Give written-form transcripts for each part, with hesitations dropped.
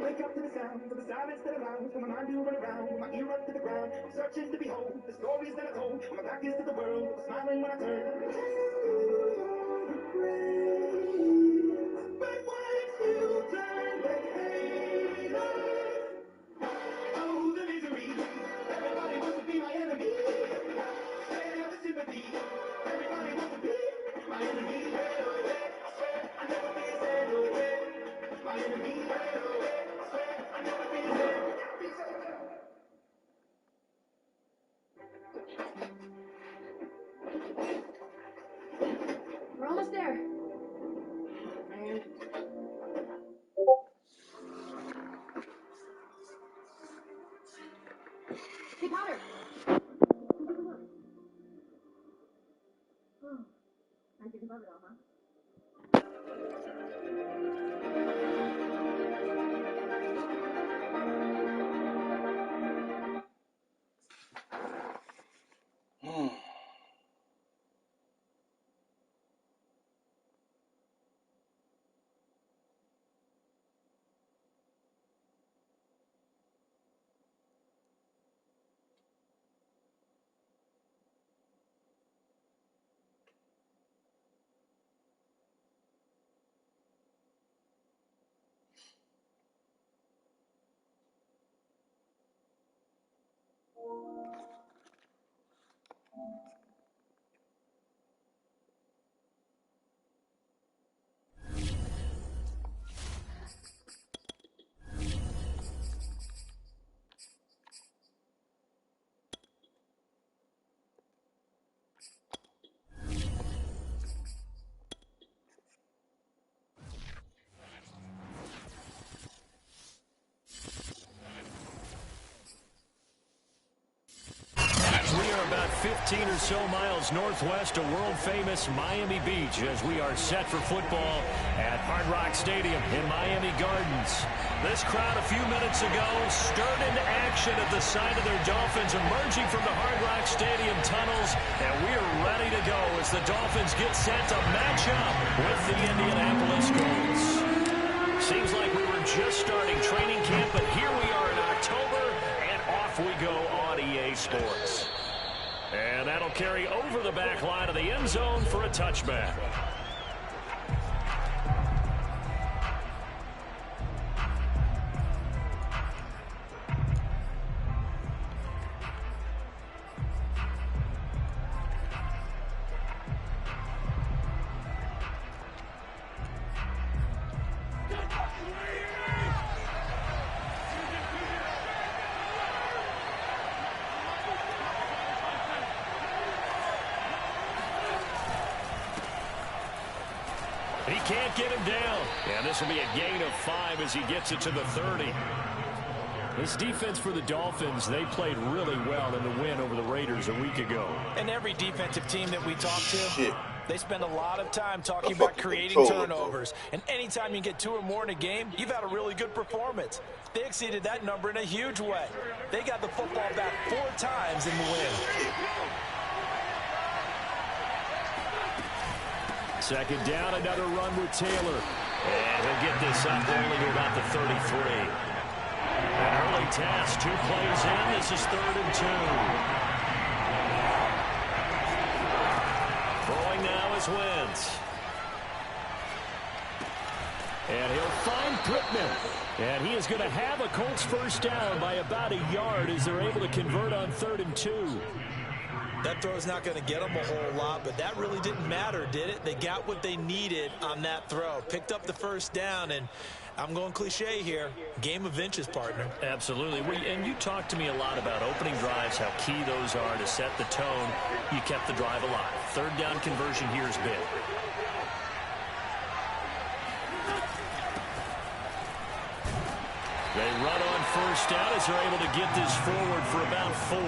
Wake up to the sound of the silence that allows for my mind to run around, with my ear up to the ground, searching to behold the stories that I told. When my back is to the world, I was smiling when I turned. But once you turn the halo, oh, the misery. Everybody wants to be my enemy. Stay out the sympathy. Everybody wants to be my enemy. I swear I'll never be a stand. My enemy. We're almost there. Hey, Potter. Oh, I think above it all, huh? About 15 or so miles northwest of world-famous Miami Beach as we are set for football at Hard Rock Stadium in Miami Gardens. This crowd a few minutes ago stirred into action at the sight of their Dolphins emerging from the Hard Rock Stadium tunnels, and we are ready to go as the Dolphins get set to match up with the Indianapolis Colts. Seems like we were just starting training camp, but here we are in October, and off we go on EA Sports. And that'll carry over the back line of the end zone for a touchback. He can't get him down. And this will be a gain of 5 as he gets it to the 30. This defense for the Dolphins, they played really well in the win over the Raiders a week ago. And every defensive team that we talk to, they spend a lot of time talking about creating turnovers. And anytime you get 2 or more in a game, you've had a really good performance. They exceeded that number in a huge way. They got the football back 4 times in the win. Second down, another run with Taylor. And he'll get this up only to about the 33. An early task, 2 plays in. This is 3rd and 2. Throwing now is Wentz. And he'll find Pittman. And he is going to have a Colts first down by about a yard as they're able to convert on 3rd and 2. That throw's not going to get them a whole lot, but that really didn't matter, did it? They got what they needed on that throw. Picked up the first down, and I'm going cliche here. Game of inches, partner. Absolutely. And you talked to me a lot about opening drives, how key those are to set the tone. You kept the drive alive. Third down conversion here is big. They run on first down as they're able to get this forward for about 4.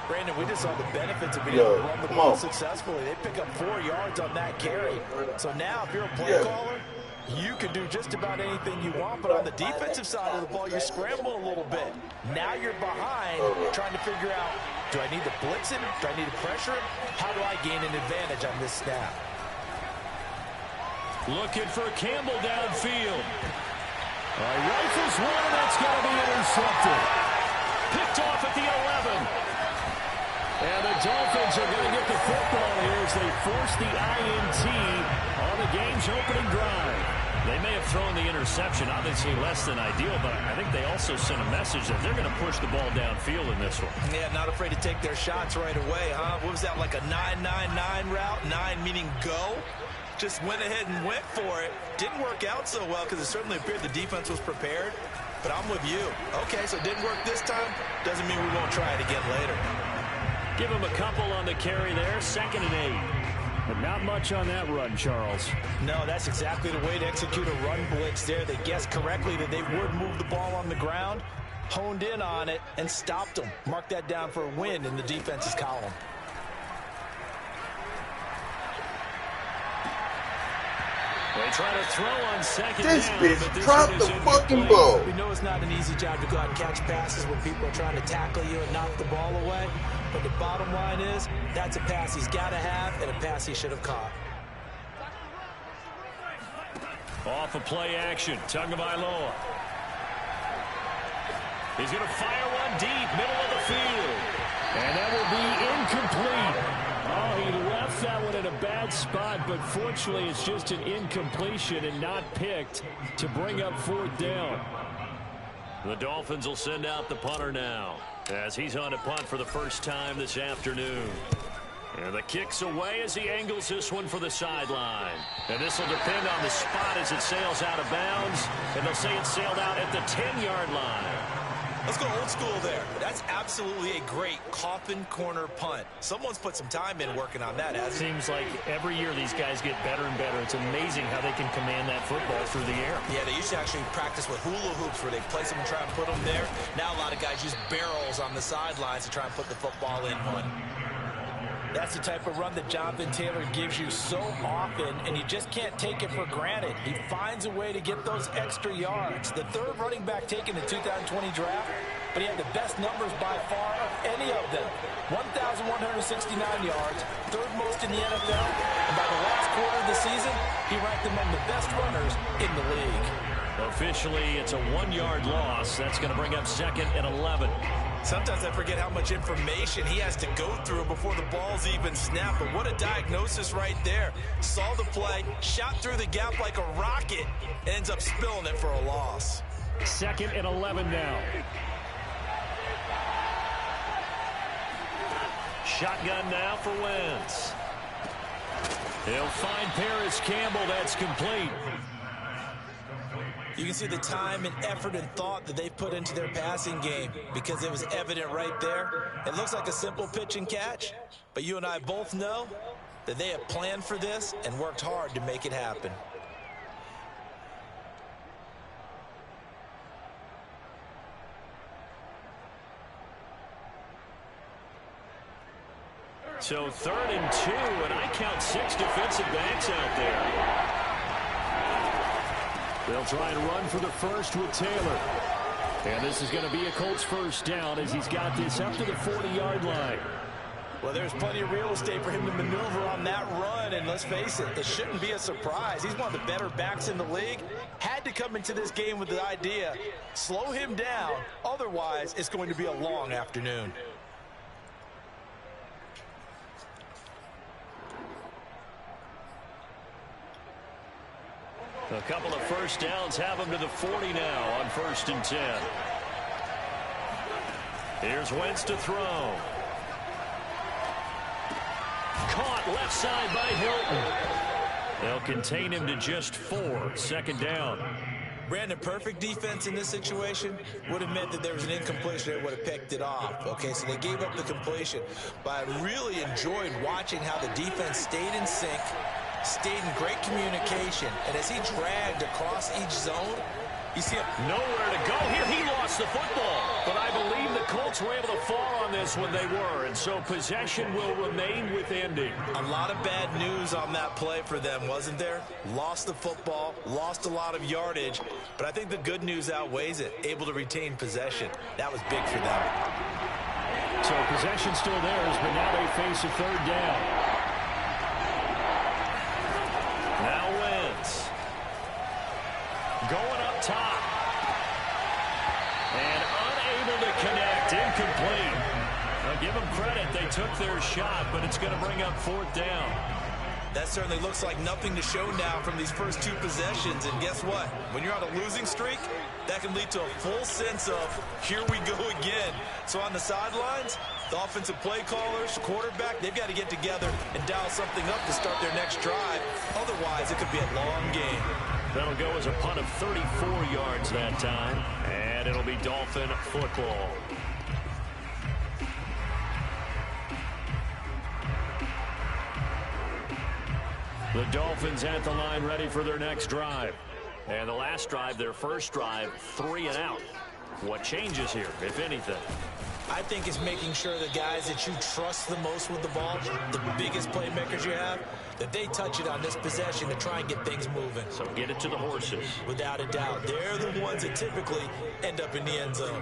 Brandon, we just saw the benefits of being able to run the ball successfully. They pick up 4 yards on that carry. So now if you're a play caller, you can do just about anything you want. But on the defensive side of the ball, you scramble a little bit. Now you're behind trying to figure out, do I need to blitz him? Do I need to pressure him? How do I gain an advantage on this snap? Looking for Campbell downfield. Rifles one, and that's going to be intercepted. Picked off at the 11. And the Dolphins are going to get the football here as they force the INT on the game's opening drive. They may have thrown the interception, obviously less than ideal, but I think they also sent a message that they're going to push the ball downfield in this one. Yeah, not afraid to take their shots right away, huh? What was that, like a 9-9-9 route? 9 meaning go? Just went ahead and went for it. Didn't work out so well because it certainly appeared the defense was prepared. But I'm with you. Okay, so it didn't work this time. Doesn't mean we won't try it again later. Give him a couple on the carry there. 2nd and 8. But not much on that run, Charles. No, that's exactly the way to execute a run blitz there. They guessed correctly that they would move the ball on the ground, honed in on it, and stopped them. Mark that down for a win in the defense's column. They try to throw on 2nd This down. bitch dropped the fucking ball. We know it's not an easy job to go out and catch passes when people are trying to tackle you and knock the ball away. But the bottom line is, that's a pass he's got to have and a pass he should have caught. Off of play action, Tagovailoa. He's going to fire one deep, middle of the field. And that will be incomplete. Oh, he left that one in a bad spot, but fortunately it's just an incompletion and not picked to bring up 4th down. The Dolphins will send out the punter now as he's on a punt for the first time this afternoon. And the kick's away as he angles this one for the sideline. And this will depend on the spot as it sails out of bounds. And they'll say it sailed out at the 10-yard line. Let's go old school there. That's absolutely a great coffin corner punt. Someone's put some time in working on that, hasn't it? Seems like every year these guys get better and better. It's amazing how they can command that football through the air. Yeah, they used to actually practice with hula hoops where they place them and try and put them there. Now a lot of guys use barrels on the sidelines to try and put the football in one. That's the type of run that Jonathan Taylor gives you so often, and you just can't take it for granted. He finds a way to get those extra yards. The 3rd running back taken in the 2020 draft, but he had the best numbers by far of any of them. 1,169 yards, 3rd most in the NFL, and by the last quarter of the season, he ranked among the best runners in the league. Officially, it's a 1-yard loss. That's going to bring up 2nd and 11. Sometimes I forget how much information he has to go through before the ball's even snapped. But what a diagnosis right there. Saw the play, shot through the gap like a rocket, and ends up spilling it for a loss. 2nd and 11 now. Shotgun now for Wentz. He'll find Paris Campbell. That's complete. You can see the time and effort and thought that they've put into their passing game because it was evident right there. It looks like a simple pitch and catch, but you and I both know that they have planned for this and worked hard to make it happen. So 3rd and 2, and I count 6 defensive backs out there. They'll try and run for the first with Taylor. And this is going to be a Colts first down as he's got this up to the 40-yard line. Well, there's plenty of real estate for him to maneuver on that run, and let's face it, it shouldn't be a surprise. He's one of the better backs in the league. Had to come into this game with the idea, slow him down, otherwise it's going to be a long afternoon. A couple of first downs have him to the 40 now on 1st and 10. Here's Wentz to throw. caught left side by Hilton. They'll contain him to just 4. Second down. Brandon, perfect defense in this situation would have meant that there was an incompletion that would have picked it off. Okay, so they gave up the completion. But I really enjoyed watching how the defense stayed in sync, stayed in great communication, and as he dragged across each zone, you see him nowhere to go here. He lost the football, but I believe the Colts were able to fall on this when they were, and so possession will remain with Indy. A lot of bad news on that play for them, wasn't there? Lost the football, lost a lot of yardage, but I think the good news outweighs it. Able to retain possession. That was big for them. So possession still theirs, but now they face a third down. Now Wentz. Going up top. And unable to connect. Incomplete. Now give them credit. They took their shot, but it's going to bring up 4th down. That certainly looks like nothing to show now from these first 2 possessions. And guess what? When you're on a losing streak, that can lead to a full sense of, here we go again. So on the sidelines, the offensive play callers, quarterback, they've got to get together and dial something up to start their next drive. Otherwise, it could be a long game. That'll go as a punt of 34 yards that time. And it'll be Dolphin football. The Dolphins at the line ready for their next drive. And the last drive, their first drive, 3 and out. What changes here, if anything? I think it's making sure the guys that you trust the most with the ball, the biggest playmakers you have, that they touch it on this possession to try and get things moving. So get it to the horses. Without a doubt. They're the ones that typically end up in the end zone.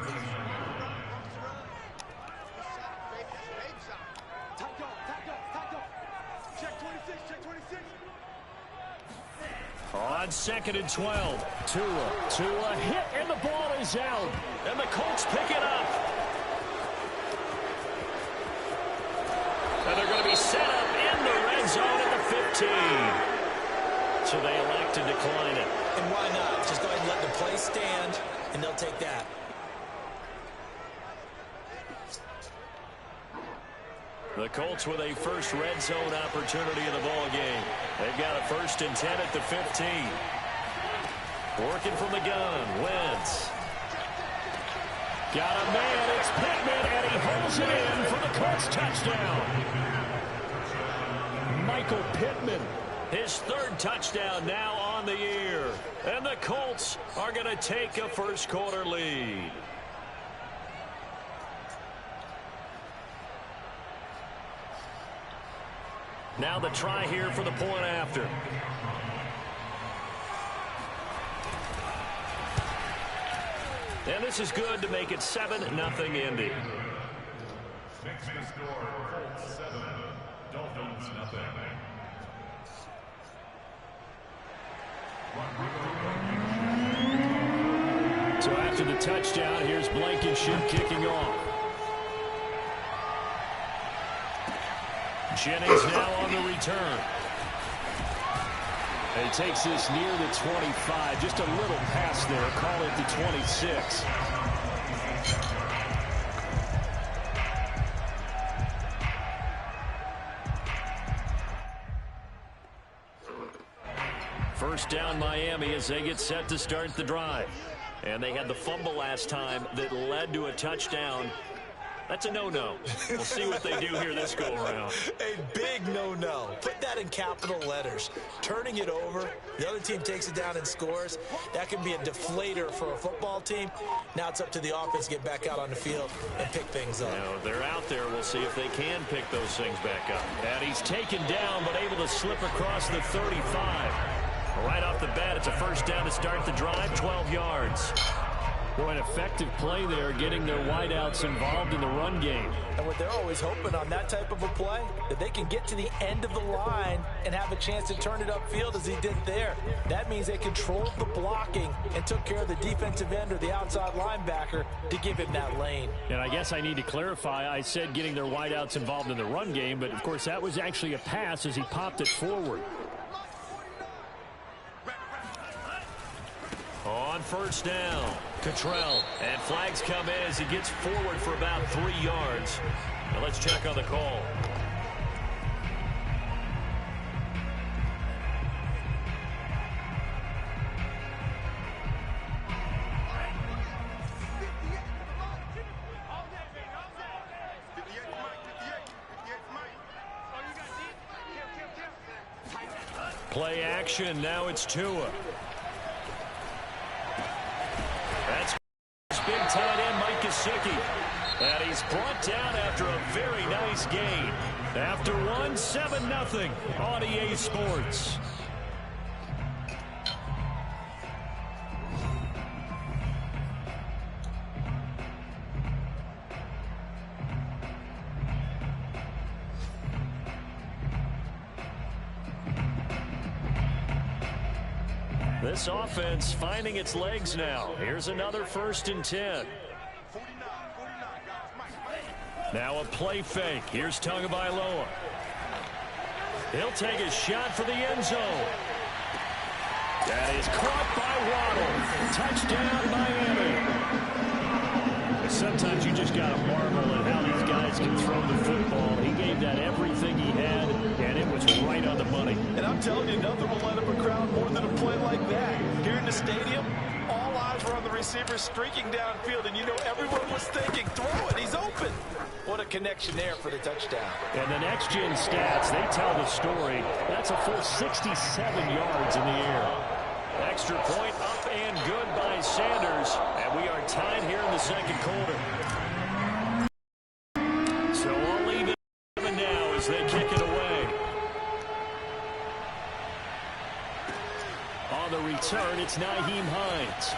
On 2nd and 12, Tua hit, and the ball is out. And the Colts pick it up. And they're going to be set up in the red zone at the 15. So they elect to decline it. And why not? Just go ahead and let the play stand, and they'll take that. The Colts with a first red zone opportunity in the ball game. They've got a 1st and 10 at the 15. Working from the gun, Wentz. Got a man, it's Pittman, and he holds it in for the Colts touchdown. Michael Pittman, his 3rd touchdown now on the year. And the Colts are going to take a first quarter lead. Now the try here for the point after. And this is good to make it 7-0 Indy. Next to score, Colts 7, Dolphins nothing. So after the touchdown, here's Blankenship kicking off. Jennings now on the return. And he takes this near the 25. Just a little pass there. Call it the 26. First down Miami as they get set to start the drive. And they had the fumble last time that led to a touchdown. That's a no-no. We'll see what they do here this go-around. A big no-no. Put that in capital letters. Turning it over, the other team takes it down and scores. That can be a deflator for a football team. Now it's up to the offense to get back out on the field and pick things up. Now, they're out there. We'll see if they can pick those things back up. And he's taken down, but able to slip across the 35. Right off the bat, it's a first down to start the drive, 12 yards. Boy, an effective play there, getting their wideouts involved in the run game. And what they're always hoping on that type of a play, that they can get to the end of the line and have a chance to turn it upfield as he did there. That means they controlled the blocking and took care of the defensive end or the outside linebacker to give him that lane. And I guess I need to clarify, I said getting their wideouts involved in the run game, but of course that was actually a pass as he popped it forward. On first down, Cottrell, and flags come in as he gets forward for about 3 yards. Now let's check on the call. Play action. Now it's Tua. That's big tight end Mike Gesicki. And he's brought down after a very nice gain. After one, 7-0 on EA Sports. This offense finding its legs now. Here's another 1st and 10. Now a play fake. Here's Tagovailoa. He'll take a shot for the end zone. That is caught by Waddle. Touchdown, Miami. Sometimes you just got to marvel at how these guys can throw the football. He gave that everything he had, and it was right on the money. And I'm telling you, nothing will light up a crowd more than a play like that. Here in the stadium, all eyes were on the receiver streaking downfield, and you know everyone was thinking, throw it, he's open. What a connection there for the touchdown. And the next-gen stats, they tell the story. That's a full 67 yards in the air. Extra point up and good by Sanders. And we are tied here in the second quarter. So all even now as they kick it away. On the return, it's Nyheim Hines.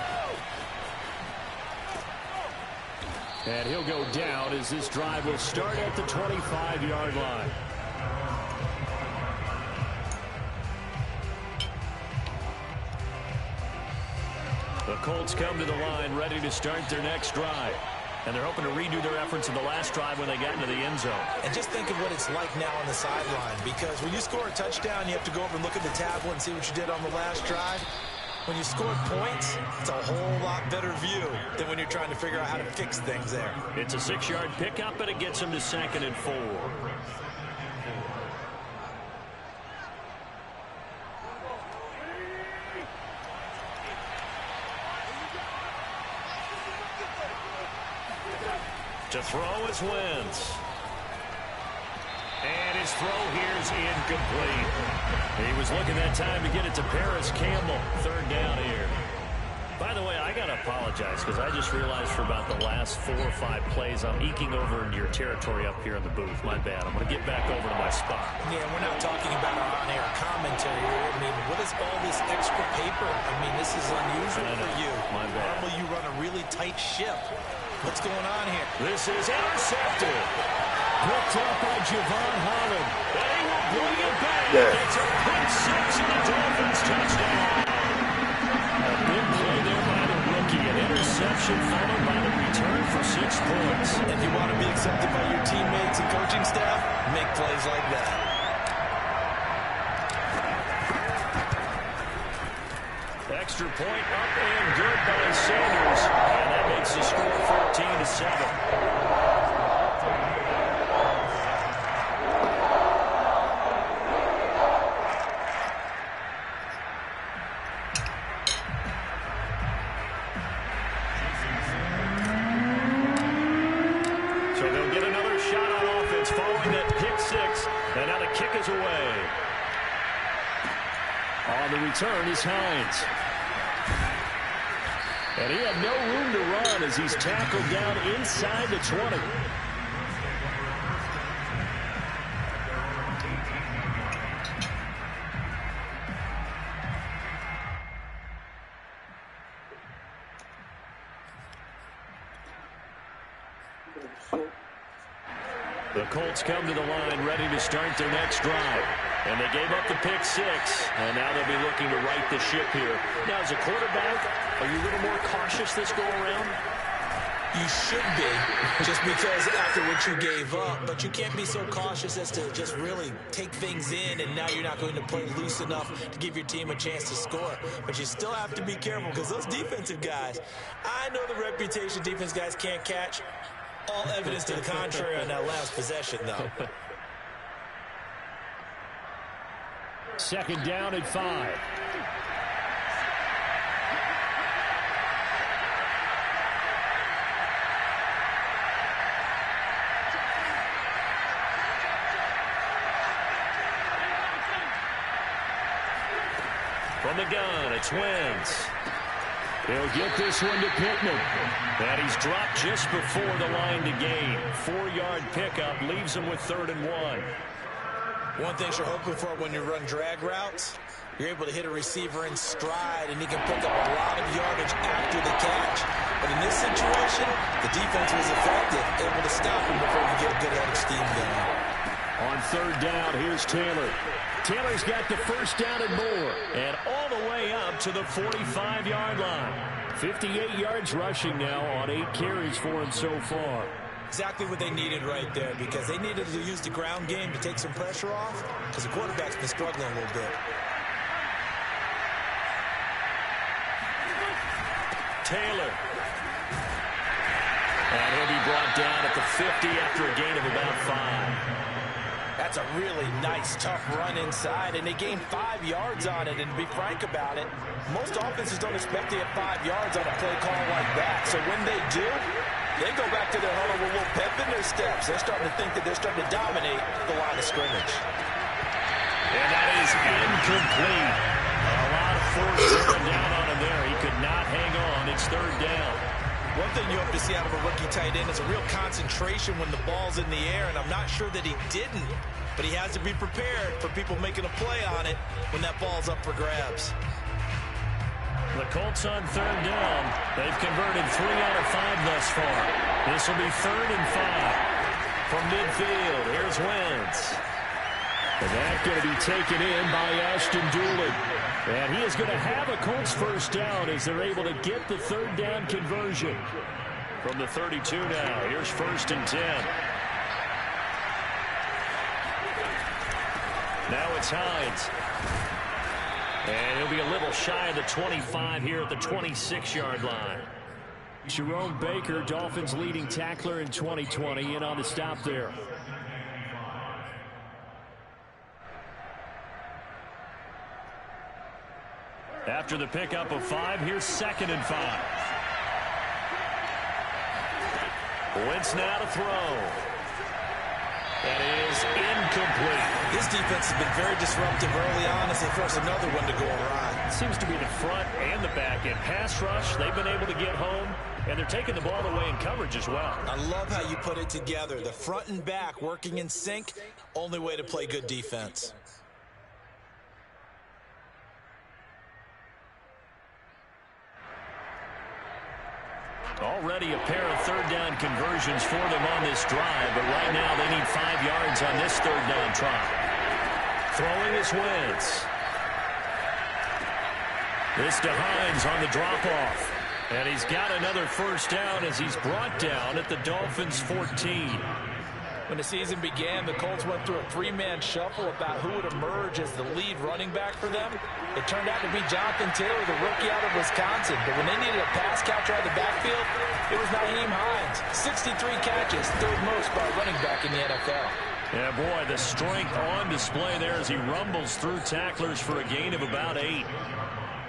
And he'll go down as this drive will start at the 25-yard line. The Colts come to the line ready to start their next drive. And they're hoping to redo their efforts in the last drive when they got into the end zone. And just think of what it's like now on the sideline, because when you score a touchdown, you have to go over and look at the tablet and see what you did on the last drive. When you score points, it's a whole lot better view than when you're trying to figure out how to fix things there. It's a 6-yard pickup, and it gets them to 2nd and 4. To throw is Wentz. And his throw here is incomplete. He was looking that time to get it to Paris Campbell. 3rd down here. By the way, I got to apologize because I just realized for about the last 4 or 5 plays I'm eking over into your territory up here in the booth. My bad. I'm going to get back over to my spot. Yeah, we're not talking about our on-air commentary here. I mean, what is all this extra paper? I mean, this is unusual for you. My bad. Normally you run a really tight ship. What's going on here? This is intercepted. Picked up by Javon Holland. And he will bring it back. Yeah. It's a pick 6 and the Dolphins touchdown. A big play there by the rookie. An interception followed by the return for 6 points. If you want to be accepted by your teammates and coaching staff, make plays like that. Extra point up and good by Sanders. And that makes the score 14-7. Away. On the return is Hines. And he had no room to run as he's tackled down inside the 20. The Colts come to the line ready to start their next drive. And they gave up the pick 6, and now they'll be looking to right the ship here. Now, as a quarterback, are you a little more cautious this go-around? You should be, just because after what you gave up, but you can't be so cautious as to just really take things in, and now you're not going to play loose enough to give your team a chance to score. But you still have to be careful, because those defensive guys, I know the reputation defense guys can't catch. All evidence to the contrary on that last possession, though. 2nd down and 5. From the gun, it's Wentz. He'll get this one to Pittman. And he's dropped just before the line to gain. 4-yard pickup leaves him with 3rd and 1. One thing you're hoping for when you run drag routes, you're able to hit a receiver in stride, and he can pick up a lot of yardage after the catch. But in this situation, the defense was effective, able to stop him before he get a good head of steam going. On 3rd down, here's Taylor. Taylor's got the first down and more, and all the way up to the 45-yard line. 58 yards rushing now on 8 carries for him so far. Exactly what they needed right there, because they needed to use the ground game to take some pressure off, because the quarterback's been struggling a little bit. Taylor. And he'll be brought down at the 50 after a gain of about 5. That's a really nice, tough run inside, and they gained 5 yards on it. And to be frank about it, most offenses don't expect to get 5 yards on a play call like that. So when they do, they go back to their huddle with a little pep in their steps. They're starting to think that they're starting to dominate the line of scrimmage. And that is incomplete. A lot of force going down on him there. He could not hang on. It's 3rd down. One thing you hope to see out of a rookie tight end is a real concentration when the ball's in the air, and I'm not sure that he didn't, but he has to be prepared for people making a play on it when that ball's up for grabs. The Colts on 3rd down. They've converted 3 out of 5 thus far. This will be 3rd and 5. From midfield, here's Wentz. And that's going to be taken in by Ashton Doolin. And he is going to have a Colts first down as they're able to get the 3rd down conversion. From the 32 now, here's 1st and 10. Now it's Hines. And he'll be a little shy of the 25 here at the 26-yard line. Jerome Baker, Dolphins leading tackler in 2020, in on the stop there. After the pickup of 5, here's 2nd and 5. Wentz now to throw. That is incomplete. This defense has been very disruptive early on as they force another one to go awry. Seems to be the front and the back end. Pass rush, they've been able to get home, and they're taking the ball away in coverage as well. I love how you put it together. The front and back working in sync, only way to play good defense. Already a pair of 3rd down conversions for them on this drive, but right now they need 5 yards on this 3rd down try. Throwing is Wentz. This to Hines on the drop-off. And he's got another first down as he's brought down at the Dolphins' 14. When the season began, the Colts went through a 3-man shuffle about who would emerge as the lead running back for them. It turned out to be Jonathan Taylor, the rookie out of Wisconsin. But when they needed a pass catcher out of the backfield, it was Nyheim Hines. 63 catches, 3rd most by a running back in the NFL. Yeah, boy, the strength on display there as he rumbles through tacklers for a gain of about 8.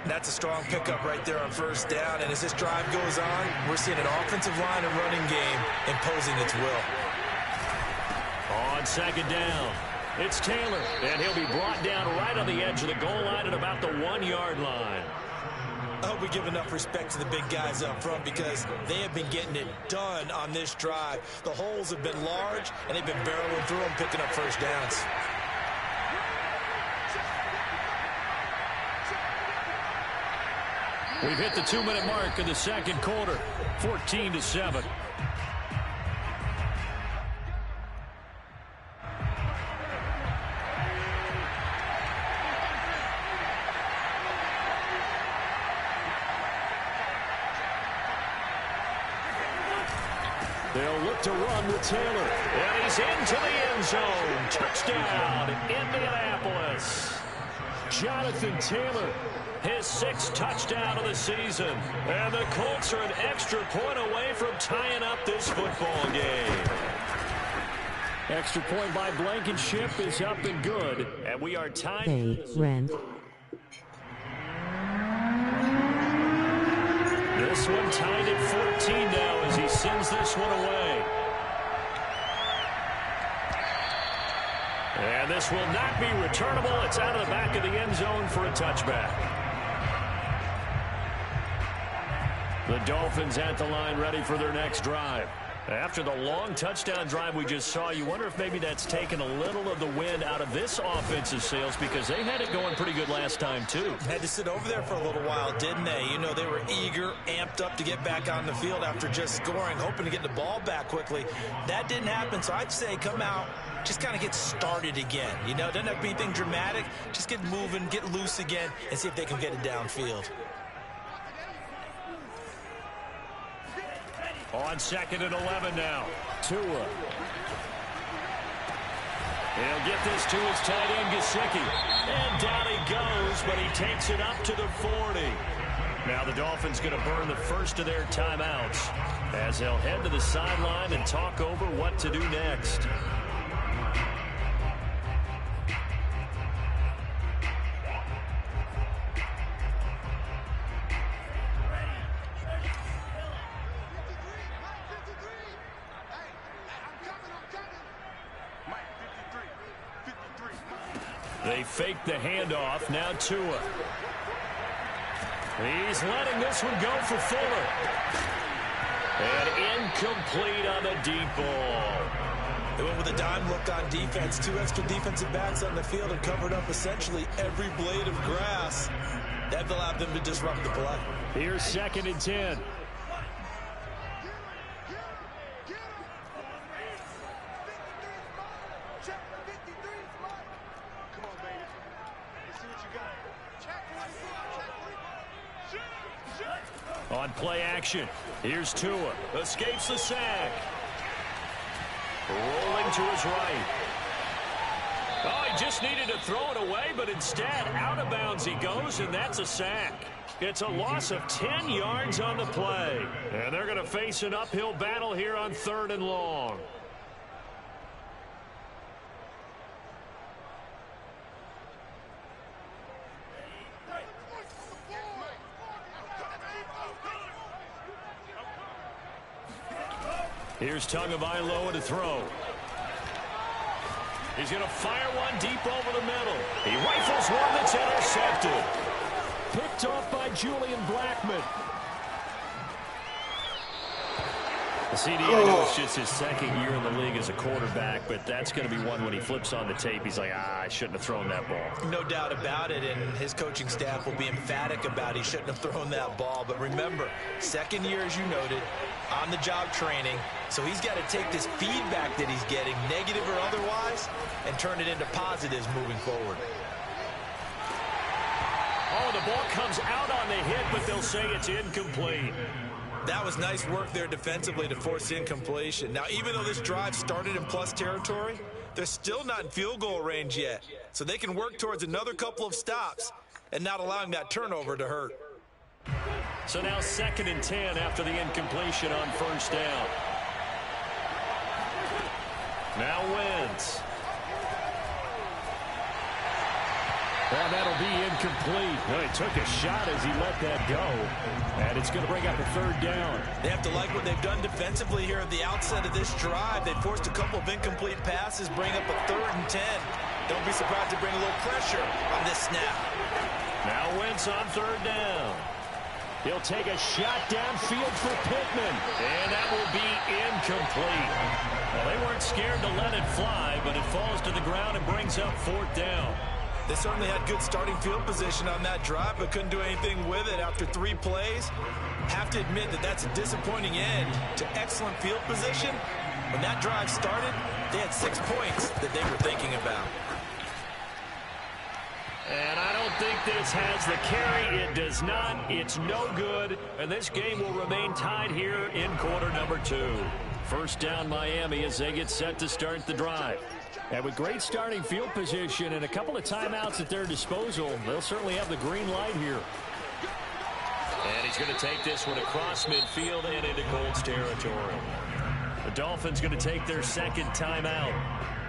That's a strong pickup right there on 1st down. And as this drive goes on, we're seeing an offensive line and running game imposing its will. On 2nd down, it's Taylor, and he'll be brought down right on the edge of the goal line at about the 1-yard line. I hope we give enough respect to the big guys up front because they have been getting it done on this drive. The holes have been large, and they've been barreling through them, picking up first downs. We've hit the 2-minute mark in the 2nd quarter, 14-7. They'll look to run with Taylor. And he's into the end zone. Touchdown, Indianapolis. Jonathan Taylor, his 6th touchdown of the season. And the Colts are an extra point away from tying up this football game. Extra point by Blankenship is up and good. And we are tied. Hey, Ren. This one tied at 14 now as he sends this one away. And this will not be returnable. It's out of the back of the end zone for a touchback. The Dolphins at the line, ready for their next drive. After the long touchdown drive we just saw, you wonder if maybe that's taken a little of the wind out of this offensive sails, because they had it going pretty good last time too. Had to sit over there for a little while, didn't they? You know, they were eager, amped up to get back on the field after just scoring, hoping to get the ball back quickly. That didn't happen, so I'd say come out, just kind of get started again. You know, doesn't have to be anything dramatic. Just get moving, get loose again, and see if they can get it downfield. On 2nd and 11 now. Tua. He'll get this to his tight end, Gesicki. And down he goes, but he takes it up to the 40. Now the Dolphins going to burn the first of their timeouts as they'll head to the sideline and talk over what to do next. They fake the handoff. Now Tua. He's letting this one go for Fuller. And incomplete on the deep ball. They went with a dime look on defense. 2 extra defensive backs on the field and covered up essentially every blade of grass. That allowed them to disrupt the play. Here's 2nd and 10. On play action, here's Tua. Escapes the sack. Rolling to his right. Oh, he just needed to throw it away, but instead, out of bounds he goes, and that's a sack. It's a loss of 10 yards on the play. And they're going to face an uphill battle here on 3rd and long. Here's Tagovailoa to throw. He's going to fire one deep over the middle. He rifles one that's intercepted. Picked off by Julian Blackmon. CD, I know it's just his 2nd year in the league as a quarterback, but that's going to be one when he flips on the tape. He's like, I shouldn't have thrown that ball. No doubt about it, and his coaching staff will be emphatic about he shouldn't have thrown that ball. But remember, 2nd year, as you noted, on-the-job training, so he's got to take this feedback that he's getting, negative or otherwise, and turn it into positives moving forward. Oh, the ball comes out on the hit, but they'll say it's incomplete. That was nice work there defensively to force incompletion. Now, even though this drive started in plus territory, they're still not in field goal range yet. So they can work towards another couple of stops and not allowing that turnover to hurt. So now 2nd and 10 after the incompletion on 1st down. Now Wentz. Well, that'll be incomplete. Well, he took a shot as he let that go. And it's going to bring up a 3rd down. They have to like what they've done defensively here at the outset of this drive. They forced a couple of incomplete passes, bring up a 3rd and 10. Don't be surprised to bring a little pressure on this snap. Now Wentz on 3rd down. He'll take a shot downfield for Pittman. And that will be incomplete. Well, they weren't scared to let it fly, but it falls to the ground and brings up 4th down. They certainly had good starting field position on that drive, but couldn't do anything with it after 3 plays. Have to admit that that's a disappointing end to excellent field position. When that drive started, they had 6 points that they were thinking about. And I don't think this has the carry. It does not. It's no good. And this game will remain tied here in quarter number 2. 1st down Miami as they get set to start the drive. And with great starting field position and a couple of timeouts at their disposal, they'll certainly have the green light here. And he's going to take this one across midfield and into Colts territory. The Dolphins going to take their 2nd timeout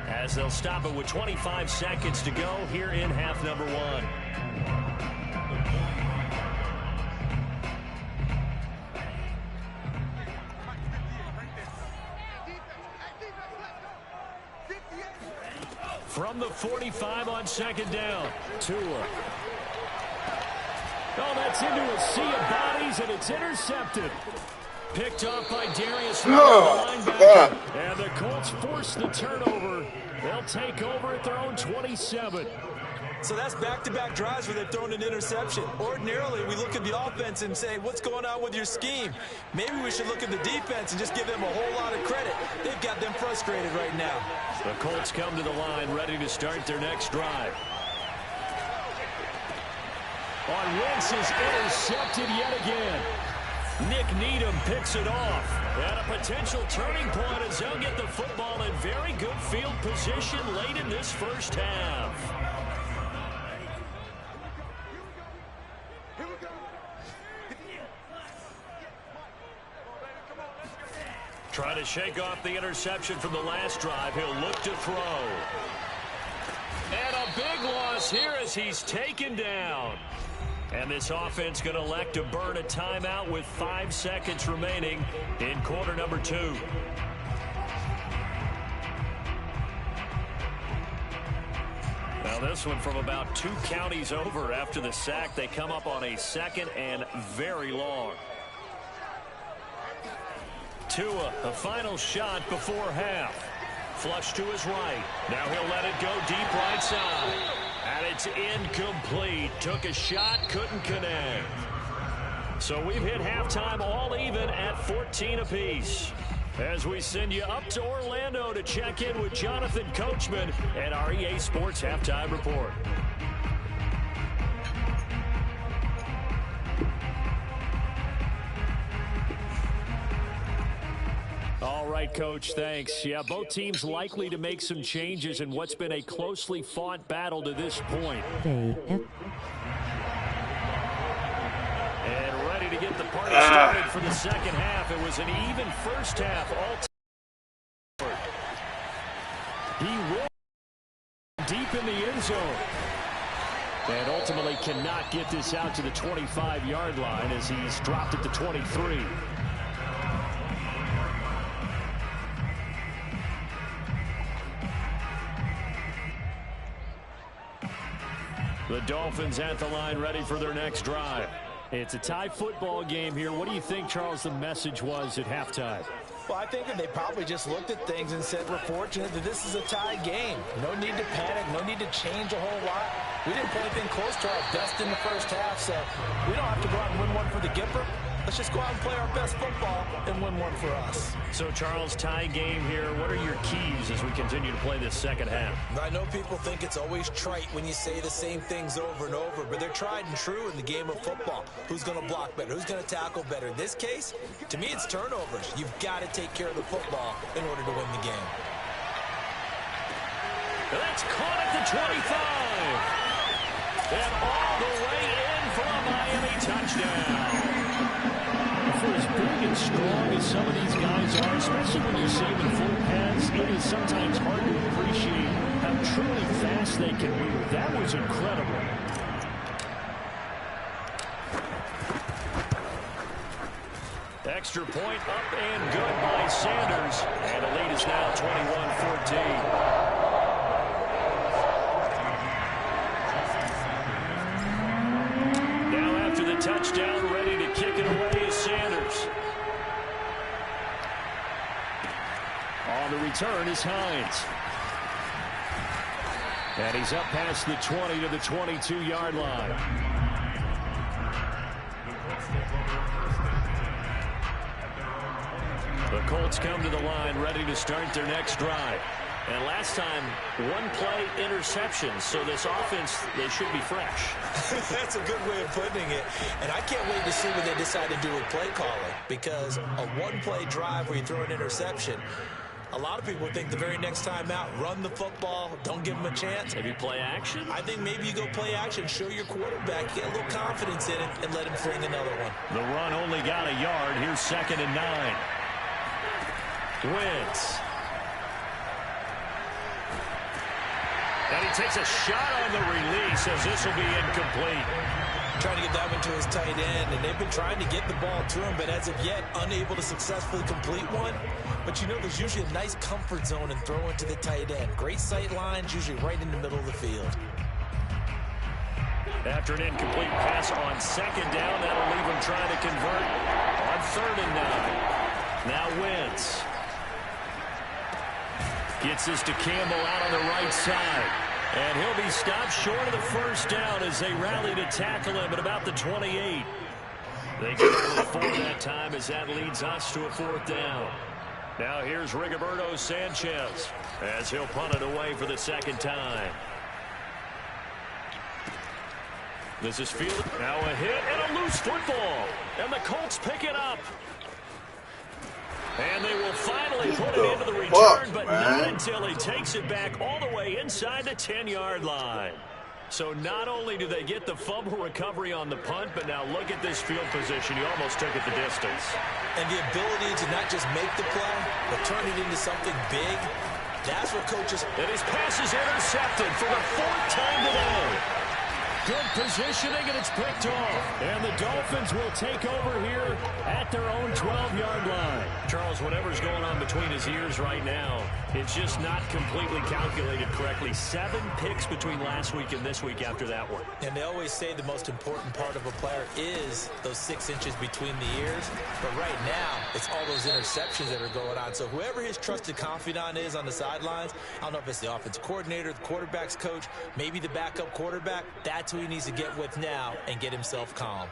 as they'll stop it with 25 seconds to go here in half number 1. From the 45 on 2nd down, Tua. Oh, that's into a sea of bodies, and it's intercepted. Picked off by Darius, the linebacker. And the Colts force the turnover. They'll take over at their own 27. So that's back-to-back drives where they've thrown an interception. Ordinarily, we look at the offense and say, what's going on with your scheme? Maybe we should look at the defense and just give them a whole lot of credit. They've got them frustrated right now. The Colts come to the line, ready to start their next drive. On Wentz is intercepted yet again. Nick Needham picks it off. And a potential turning point as they'll get the football in very good field position late in this first half. Trying to shake off the interception from the last drive. He'll look to throw. And a big loss here as he's taken down. And this offense going to elect to burn a timeout with 5 seconds remaining in quarter number 2. Now this one from about 2 counties over after the sack. They come up on a 2nd and very long. Tua, a final shot before half. Flush to his right. Now he'll let it go deep right side. And it's incomplete. Took a shot, couldn't connect. So we've hit halftime all even at 14 apiece. As we send you up to Orlando to check in with Jonathan Coachman and our EA Sports Halftime Report. All right, Coach, thanks. Yeah, both teams likely to make some changes in what's been a closely fought battle to this point. And ready to get the party started for the second half. It was an even first half. He will deep in the end zone. And ultimately cannot get this out to the 25-yard line as he's dropped at the 23. The Dolphins at the line ready for their next drive. It's a tie football game here. What do you think, Charles, the message was at halftime? Well, I think that they probably just looked at things and said, we're fortunate that this is a tie game. No need to panic. No need to change a whole lot. We didn't play anything close to our best in the first half, so we don't have to go out and win one for the Gipper. Let's just go out and play our best football and win one for us. So, Charles, tie game here. What are your keys as we continue to play this second half? I know people think it's always trite when you say the same things over and over, but they're tried and true in the game of football. Who's going to block better? Who's going to tackle better? In this case, to me, it's turnovers. You've got to take care of the football in order to win the game. That's caught at the 25. And all the way in for a Miami touchdown. For as big and strong as some of these guys are, especially when you see them in full pads, it is sometimes hard to appreciate how truly fast they can move. That was incredible. Extra point up and good by Sanders. And the lead is now 21-14. Touchdown, ready to kick it away is Sanders. On the return is Hines. And he's up past the 20 to the 22-yard line. The Colts come to the line, ready to start their next drive. And last time, one-play interception. So this offense, they should be fresh. That's a good way of putting it. And I can't wait to see what they decide to do with play calling. Because a one-play drive where you throw an interception, a lot of people think the very next time out, run the football, don't give them a chance. Maybe play action? I think maybe you go play action, show your quarterback, get a little confidence in it, and let him fling another one. The run only got a yard. Here's 2nd and 9. Wentz. And he takes a shot on the release as this will be incomplete. Trying to get that one to his tight end, and they've been trying to get the ball to him, but as of yet, unable to successfully complete one. But you know, there's usually a nice comfort zone in throwing to the tight end. Great sight lines, usually right in the middle of the field. After an incomplete pass on second down, that'll leave him trying to convert on 3rd and 9. Now Wentz gets this to Campbell out on the right side. And he'll be stopped short of the first down as they rally to tackle him at about the 28. They get only 4 that time as that leads us to a 4th down. Now here's Rigoberto Sanchez as he'll punt it away for the 2nd time. This is fielded. Now a hit and a loose football. And the Colts pick it up. And they will finally put it into the return, but not until he takes it back all the way inside the 10-yard line. So not only do they get the fumble recovery on the punt, but now look at this field position. He almost took it the distance. And the ability to not just make the play, but turn it into something big, that's what coaches... And his pass is intercepted for the 4th time today. Good positioning, and it's picked off. And the Dolphins will take over here at their own 12-yard line. Charles, whatever's going on between his ears right now, it's just not completely calculated correctly. 7 picks between last week and this week after that one. And they always say the most important part of a player is those 6 inches between the ears. But right now, it's all those interceptions that are going on. So whoever his trusted confidant is on the sidelines, I don't know if it's the offense coordinator, the quarterback's coach, maybe the backup quarterback, that's who he needs to get with now and get himself calm.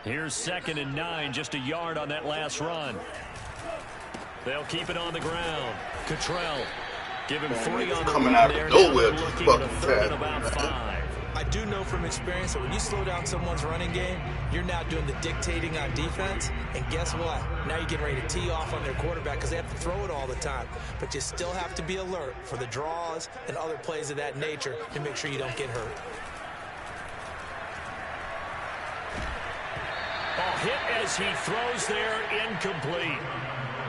Here's 2nd and 9, just a yard on that last run. They'll keep it on the ground. Cottrell, give him 3 on the coming run out there. of nowhere, Now just looking at a fucking 3rd fast, and about 5. I do know from experience that when you slow down someone's running game, you're now doing the dictating on defense. And guess what? Now you're getting ready to tee off on their quarterback because they have to throw it all the time. But you still have to be alert for the draws and other plays of that nature to make sure you don't get hurt. Hit as he throws there, incomplete.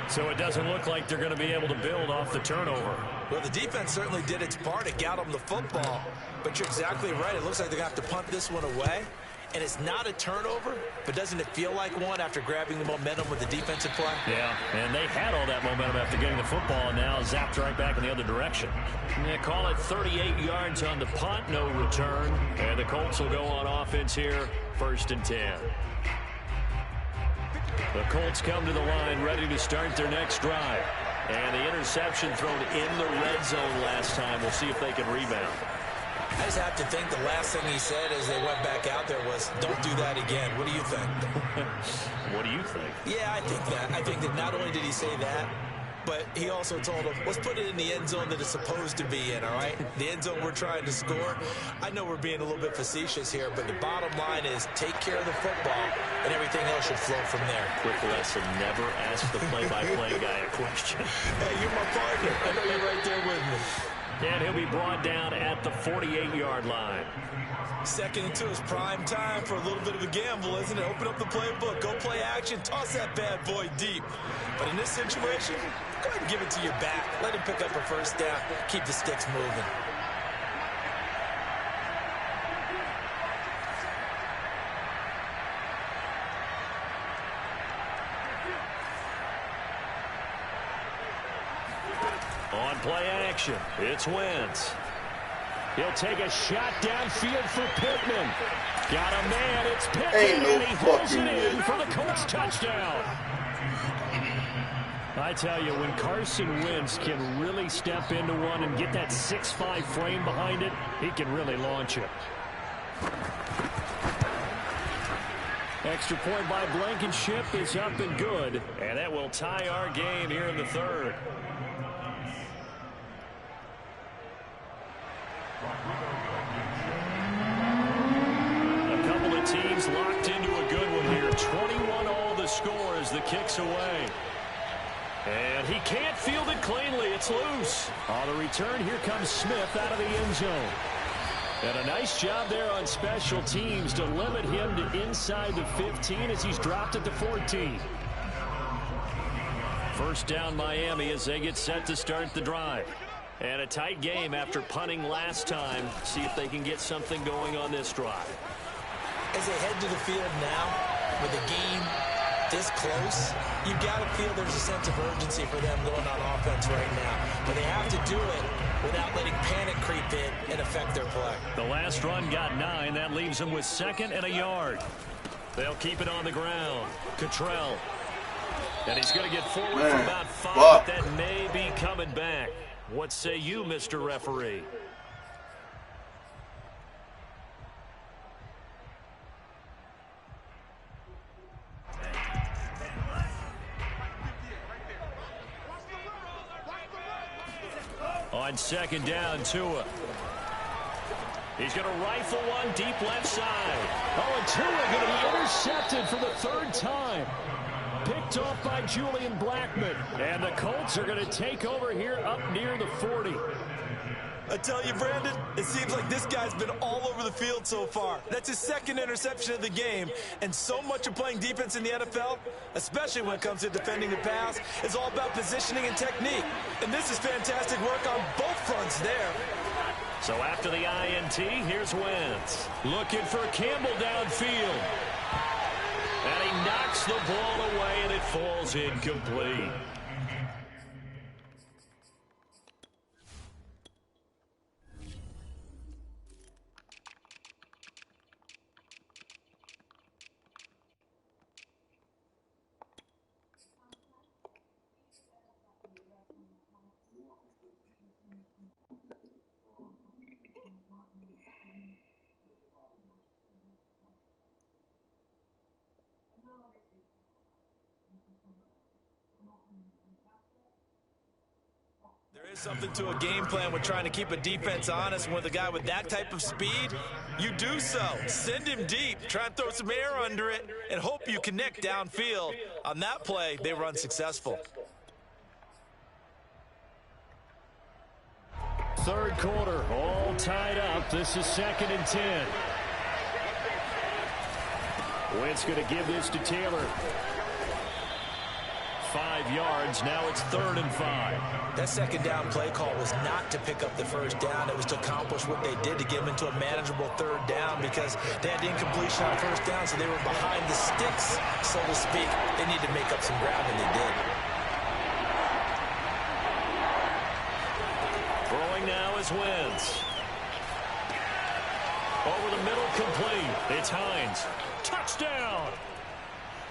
So it doesn't look like they're going to be able to build off the turnover. Well, the defense certainly did its part to get them the football. But you're exactly right. It looks like they're going to have to punt this one away. And it's not a turnover, but doesn't it feel like one after grabbing the momentum with the defensive play? Yeah, and they had all that momentum after getting the football, and now zapped right back in the other direction. And they call it 38 yards on the punt, no return. And the Colts will go on offense here, 1st and 10. The Colts come to the line ready to start their next drive. And the interception thrown in the red zone last time. We'll see if they can rebound. I just have to think the last thing he said as they went back out there was, don't do that again. What do you think? What do you think? Yeah, I think that. I think that not only did he say that, but he also told them, let's put it in the end zone that it's supposed to be in, all right? The end zone we're trying to score. I know we're being a little bit facetious here, but the bottom line is take care of the football, and everything else should flow from there. Quick lesson, never ask the play-by-play guy a question. Hey, you're my partner. I know you're right there with me. And he'll be brought down at the 48-yard line. 2nd and 2 is prime time for a little bit of a gamble, isn't it? Open up the playbook, go play action, toss that bad boy deep. But in this situation, go ahead and give it to your back. Let him pick up a 1st down. Keep the sticks moving. On play action, it's Wentz. He'll take a shot downfield for Pittman. Got a man, it's Pittman, and he holds it in for the Colts touchdown. I tell you, when Carson Wentz can really step into one and get that 6'5" frame behind it, he can really launch it. Extra point by Blankenship is up and good, and that will tie our game here in the 3rd. A couple of teams locked into a good one here. 21-all the score as the kick's away. And he can't field it cleanly. It's loose. On the return, here comes Smith out of the end zone. And a nice job there on special teams to limit him to inside the 15 as he's dropped at the 14. 1st down Miami as they get set to start the drive. And a tight game after punting last time. See if they can get something going on this drive. As they head to the field now with a game this close, you've got to feel there's a sense of urgency for them going on offense right now. But they have to do it without letting panic creep in and affect their play. The last run got 9. That leaves them with 2nd and a yard. They'll keep it on the ground. Cottrell. And he's going to get forward for about 5. That may be coming back. What say you, Mr. Referee? On 2nd down, Tua. He's going to rifle one deep left side. Oh, and Tua going to be intercepted for the 3rd time. Picked off by Julian Blackmon. And the Colts are going to take over here up near the 40. I tell you, Brandon, it seems like this guy's been all over the field so far. That's his 2nd interception of the game. And so much of playing defense in the NFL, especially when it comes to defending the pass, is all about positioning and technique. And this is fantastic work on both fronts there. So after the INT, here's Wentz. Looking for Campbell downfield. And he knocks the ball away, and it falls incomplete. There is something to a game plan with trying to keep a defense honest. And with a guy with that type of speed, you do so. Send him deep, try and throw some air under it, and hope you connect downfield. On that play, they run successful. 3rd quarter, all tied up. This is 2nd and 10. Wentz going to give this to Taylor. 5 yards. Now it's 3rd and 5. That 2nd down play call was not to pick up the 1st down. It was to accomplish what they did, to get them into a manageable 3rd down, because they had incompletion on 1st down, so they were behind the sticks, so to speak. They need to make up some ground, and they did. Throwing now is Wentz. Over the middle, complete. It's Hines. Touchdown!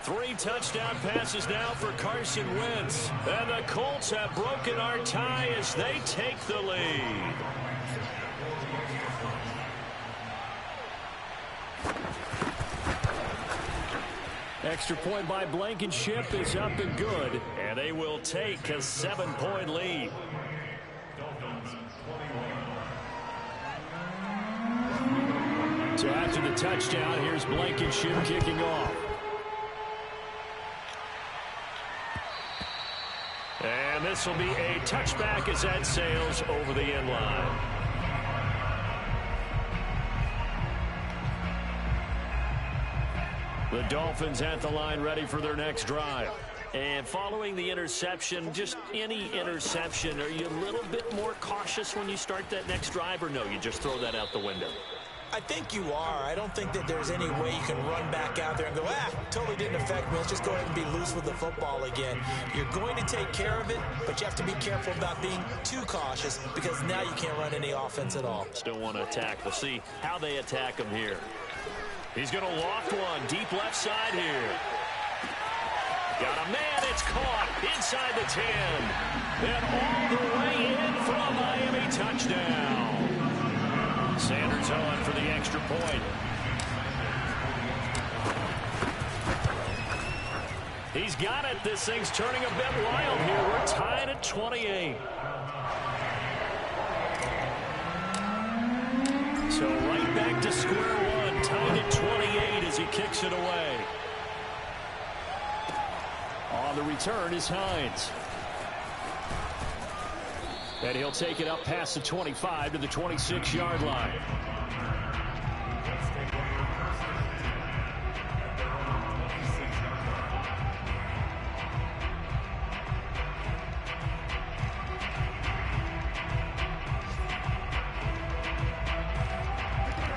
3 touchdown passes now for Carson Wentz. And the Colts have broken our tie as they take the lead. Extra point by Blankenship is up and good. And they will take a 7-point lead. So after the touchdown, here's Blankenship kicking off. And this will be a touchback as that sails over the end line. The Dolphins at the line ready for their next drive. And following the interception, just any interception, are you a little bit more cautious when you start that next drive, or no, you just throw that out the window? I think you are. I don't think that there's any way you can run back out there and go, totally didn't affect me. Let's just go ahead and be loose with the football again. You're going to take care of it, but you have to be careful about being too cautious, because now you can't run any offense at all. Still want to attack. We'll see how they attack him here. He's going to loft one deep left side here. Got a man. It's caught inside the 10. And all the way in for a Miami touchdown. Sanders on for the extra point. He's got it. This thing's turning a bit wild here. We're tied at 28. So right back to square one. Tied at 28 as he kicks it away. On the return is Hines. And he'll take it up past the 25 to the 26-yard line.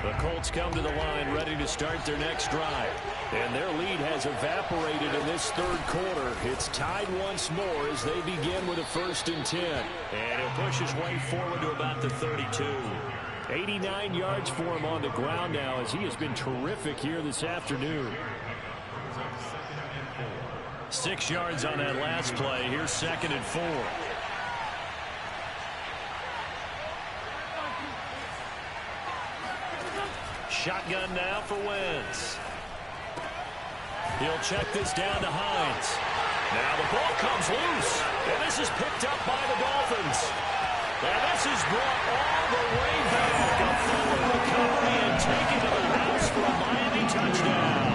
The Colts come to the line ready to start their next drive. And their lead has evaporated in this third quarter. It's tied once more as they begin with a 1st and 10. And he'll push his way forward to about the 32. 89 yards for him on the ground now as he has been terrific here this afternoon. 6 yards on that last play. Here's 2nd and 4. Shotgun now for Wentz. He'll check this down to Hines. Now the ball comes loose. And this is picked up by the Dolphins. And this is brought all the way back. A forward recovery and taken to the house for a Miami touchdown.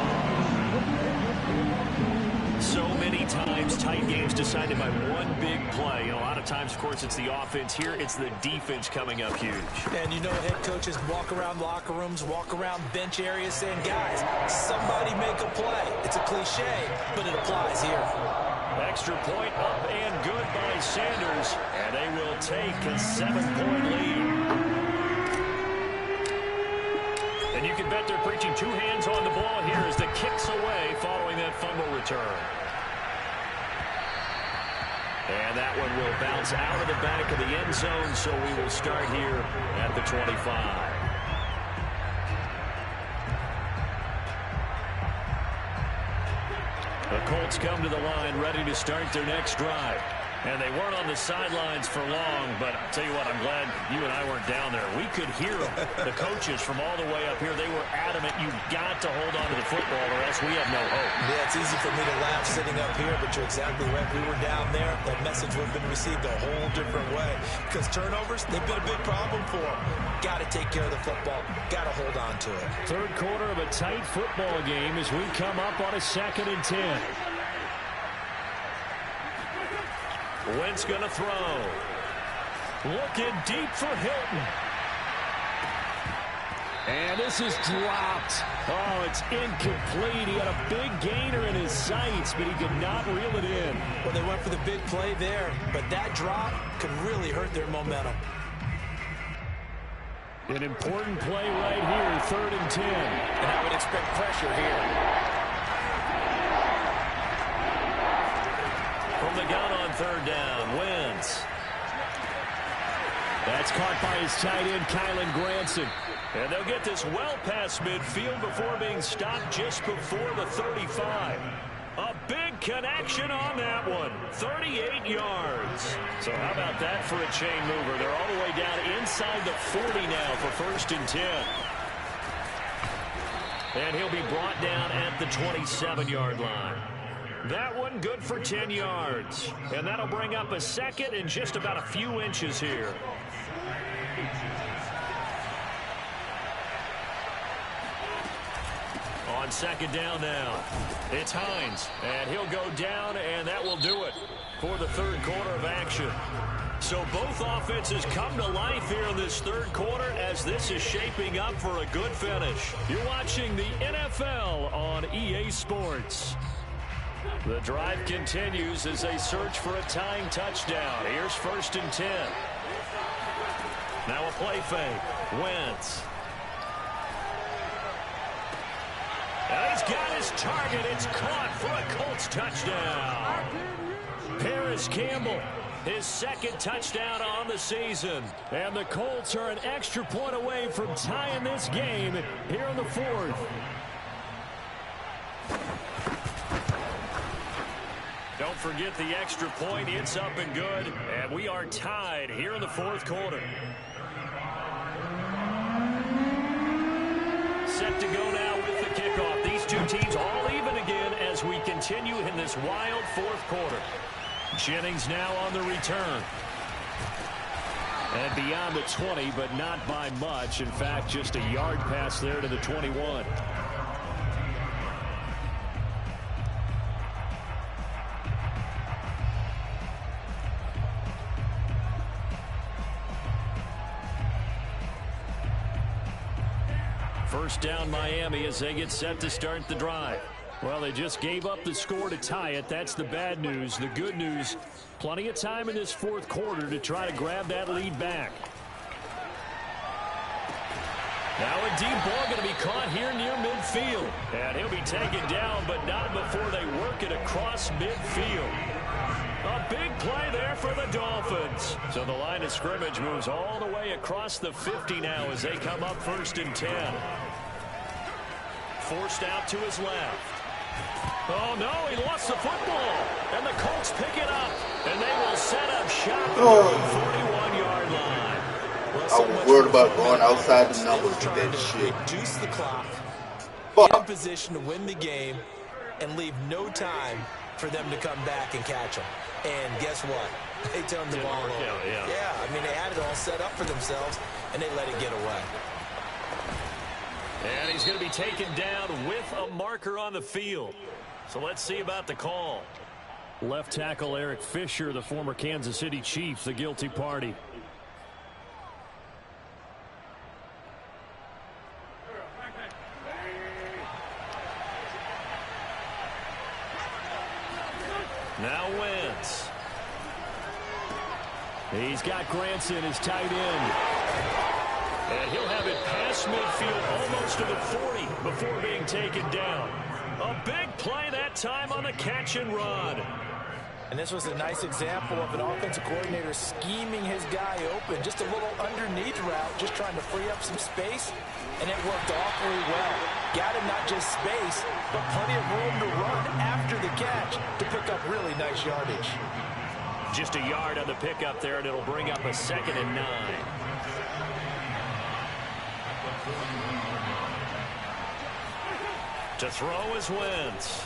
So many times tight games decided by one big play. A lot of times, of course, it's the offense. Here, it's the defense coming up huge. And you know head coaches walk around locker rooms, walk around bench areas saying, guys, somebody make a play. It's a cliche, but it applies here. Extra point up and good by Sanders. And they will take a 7-point lead. And you can bet they're preaching 2 hands on the ball here as the kick's away following that fumble return. And that one will bounce out of the back of the end zone, so we will start here at the 25. The Colts come to the line ready to start their next drive. And they weren't on the sidelines for long, but I'll tell you what, I'm glad you and I weren't down there. We could hear them, the coaches from all the way up here. They were adamant, you've got to hold on to the football or else we have no hope. Yeah, it's easy for me to laugh sitting up here, but you're exactly right. We were down there. That message would have been received a whole different way. Because turnovers, they've been a big problem for them. Got to take care of the football. Got to hold on to it. Third quarter of a tight football game as we come up on a 2nd and 10. Wentz going to throw. Looking deep for Hilton. And this is dropped. Oh, it's incomplete. He had a big gainer in his sights, but he could not reel it in. Well, they went for the big play there, but that drop could really hurt their momentum. An important play right here, 3rd and 10. And I would expect pressure here. From the gun on 3rd down, Wentz. That's caught by his tight end, Kylan Granson. And they'll get this well past midfield before being stopped just before the 35. A big connection on that one. 38 yards. So how about that for a chain mover? They're all the way down inside the 40 now for 1st and 10. And he'll be brought down at the 27-yard line. That one good for 10 yards. And that'll bring up a 2nd and just about a few inches here. On 2nd down now, it's Hines. And he'll go down, and that will do it for the 3rd quarter of action. So both offenses come to life here in this 3rd quarter as this is shaping up for a good finish. You're watching the NFL on EA Sports. The drive continues as they search for a tying touchdown. Here's 1st and 10. Now a play fake. Wentz. And he's got his target. It's caught for a Colts touchdown. Paris Campbell, his 2nd touchdown on the season. And the Colts are an extra point away from tying this game here in the 4th. Don't forget the extra point. It's up and good. And we are tied here in the 4th quarter. Set to go now with the kickoff. These two teams all even again as we continue in this wild 4th quarter. Jennings now on the return. And beyond the 20, but not by much. In fact, just a yard pass there to the 21. First down Miami as they get set to start the drive. Well, they just gave up the score to tie it. That's the bad news. The good news, plenty of time in this 4th quarter to try to grab that lead back. Now a deep ball going to be caught here near midfield. And he'll be taken down, but not before they work it across midfield. A big play there for the Dolphins. So the line of scrimmage moves all the way across the 50 now as they come up 1st and 10. Forced out to his left. Oh, no, he lost the football. And the Colts pick it up. And they will set up shop at the 41-yard line. I was worried about going outside the numbers with that shit. Reduce the clock, get in position to win the game, and leave no time for them to come back and catch them. And guess what? They turned the ball over. Yeah, I mean, they had it all set up for themselves, and they let it get away. And he's going to be taken down with a marker on the field. So let's see about the call. Left tackle Eric Fisher, the former Kansas City Chief, the guilty party. Now Wentz. He's got Granson, his tight end. And he'll have it past midfield almost to the 40 before being taken down. A big play that time on the catch and run. And this was a nice example of an offensive coordinator scheming his guy open. Just a little underneath route, just trying to free up some space. And it worked awfully well. Got him not just space, but plenty of room to run after the catch to pick up really nice yardage. Just a yard on the pickup there, and it'll bring up a 2nd and 9. To throw is Wentz.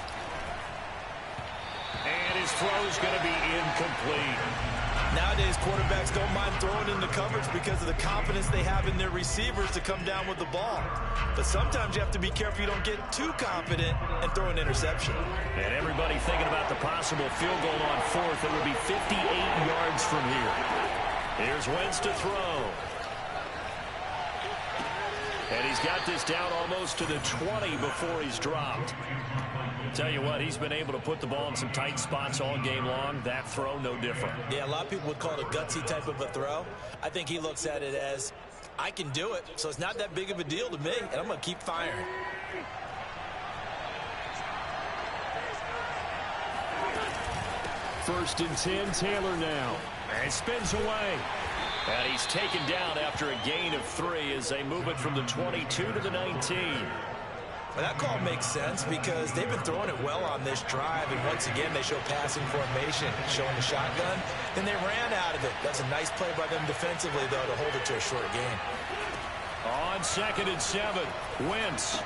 And his throw is going to be incomplete. Nowadays, quarterbacks don't mind throwing into coverage because of the confidence they have in their receivers to come down with the ball. But sometimes you have to be careful you don't get too confident and throw an interception. And everybody thinking about the possible field goal on 4th. It would be 58 yards from here. Here's Wentz to throw. And he's got this down almost to the 20 before he's dropped. Tell you what, he's been able to put the ball in some tight spots all game long. That throw, no different. Yeah, a lot of people would call it a gutsy type of a throw. I think he looks at it as, I can do it, so it's not that big of a deal to me, and I'm going to keep firing. First and 10, Taylor now. And spins away. And he's taken down after a gain of 3 as they move it from the 22 to the 19. Well, that call makes sense because they've been throwing it well on this drive, and once again they show passing formation, showing the shotgun. Then they ran out of it. That's a nice play by them defensively, though, to hold it to a short gain. On 2nd and 7, Wentz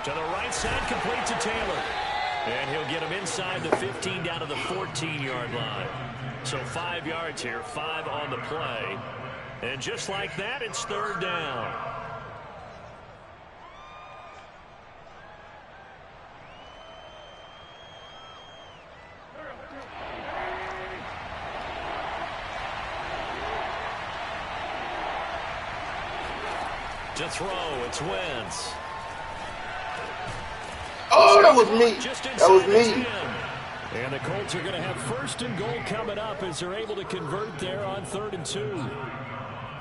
to the right side, complete to Taylor. And he'll get him inside the 15 down to the 14-yard line. So 5 yards here, 5 on the play. And just like that, it's 3rd down. To throw, it's Wentz. Oh, that was me. That was me. And the Colts are going to have 1st and goal coming up as they're able to convert there on 3rd and 2.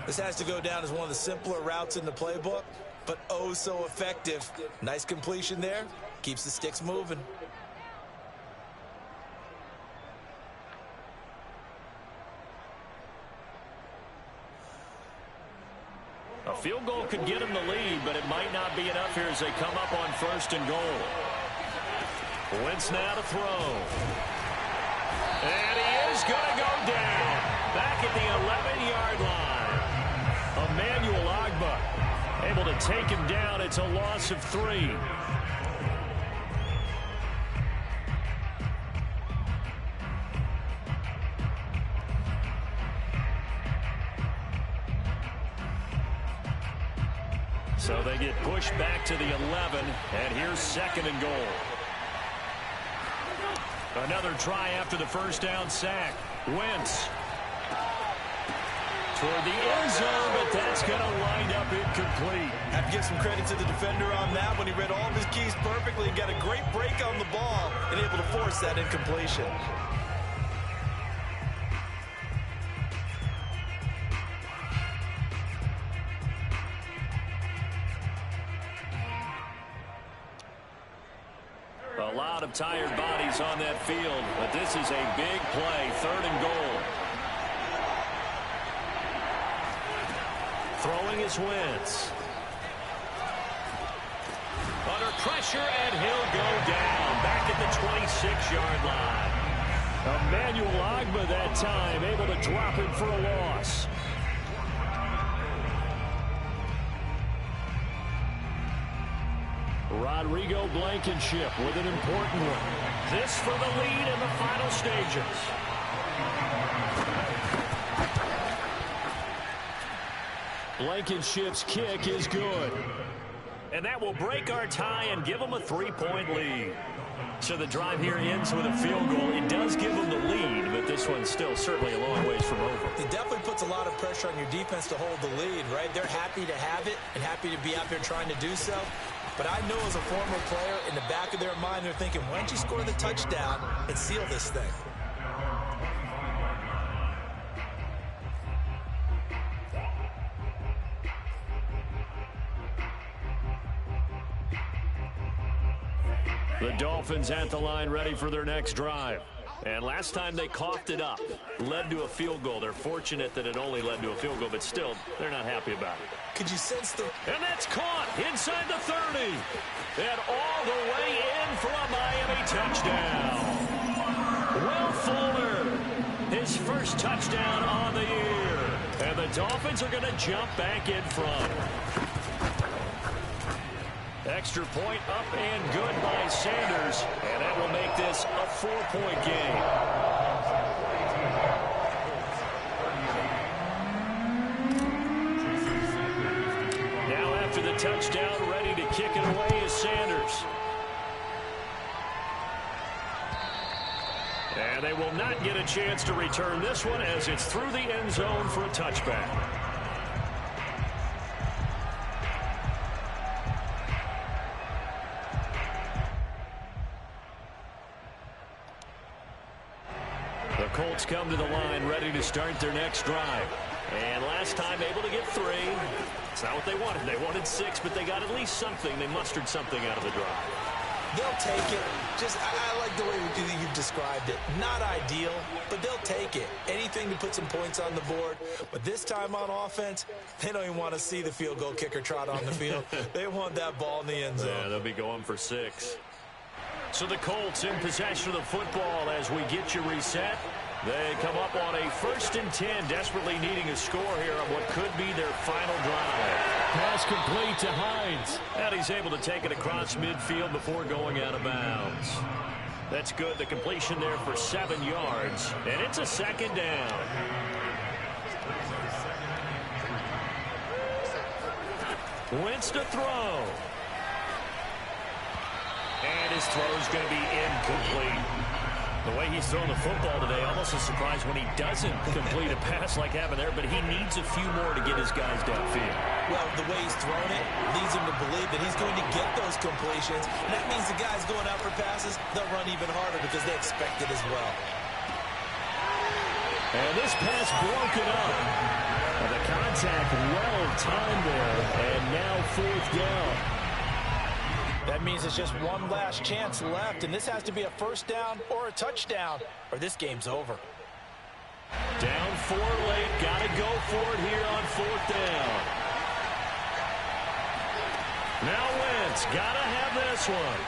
This has to go down as one of the simpler routes in the playbook, but oh so effective. Nice completion there. Keeps the sticks moving. A field goal could get them the lead, but it might not be enough here as they come up on 1st and goal. Wentz now to throw. And he is going to go down. Back at the 11-yard line. Emmanuel Ogbah able to take him down. It's a loss of 3. So they get pushed back to the 11, and here's 2nd and goal. Another try after the first down sack. Wentz toward the end zone, but that's going to wind up incomplete. Have to give some credit to the defender on that when he read all of his keys perfectly and got a great break on the ball and able to force that incompletion. lot of tired bodies on that field, but this is a big play, 3rd and goal. Throwing is Wentz. Under pressure, and he'll go down back at the 26-yard line. Emmanuel Ogbah that time able to drop him for a loss. Rodrigo Blankenship with an important one. This for the lead in the final stages. Blankenship's kick is good. And that will break our tie and give them a 3-point lead. So the drive here ends with a field goal. It does give them the lead, but this one's still certainly a long ways from over. It definitely puts a lot of pressure on your defense to hold the lead, right? They're happy to have it and happy to be out there trying to do so. But I know as a former player, in the back of their mind, they're thinking, why don't you score the touchdown and seal this thing? The Dolphins at the line ready for their next drive. And last time they coughed it up, led to a field goal. They're fortunate that it only led to a field goal, but still, they're not happy about it. Could you sense the... And that's caught inside the 30. And all the way in for a Miami touchdown. Will Fuller, his first touchdown on the year. And the Dolphins are going to jump back in front. Extra point up and good by Sanders. And that will make this a 4-point game. Now after the touchdown, ready to kick it away is Sanders. And they will not get a chance to return this one as it's through the end zone for a touchback. The Colts come to the line ready to start their next drive. And last time able to get 3. It's not what they wanted. They wanted 6, but they got at least something. They mustered something out of the drive. They'll take it. Just, I like the way you've described it. Not ideal, but they'll take it. Anything to put some points on the board. But this time on offense, they don't even want to see the field goal kicker trot on the field. They want that ball in the end zone. Yeah, they'll be going for 6. So the Colts in possession of the football as we get you reset. They come up on a 1st and 10, desperately needing a score here on what could be their final drive. Pass complete to Hines. And he's able to take it across midfield before going out of bounds. That's good. The completion there for 7 yards. And it's a 2nd down. Wentz to throw. And his throw is going to be incomplete. The way he's throwing the football today, almost a surprise when he doesn't complete a pass like happened there, but he needs a few more to get his guys downfield. Well, the way he's thrown it leads him to believe that he's going to get those completions. And that means the guys going out for passes, they'll run even harder because they expect it as well. And this pass broken up. And the contact well timed there, and now 4th down. That means it's just one last chance left, and this has to be a 1st down or a touchdown, or this game's over. Down 4 late, got to go for it here on 4th down. Now Wentz, got to have this one.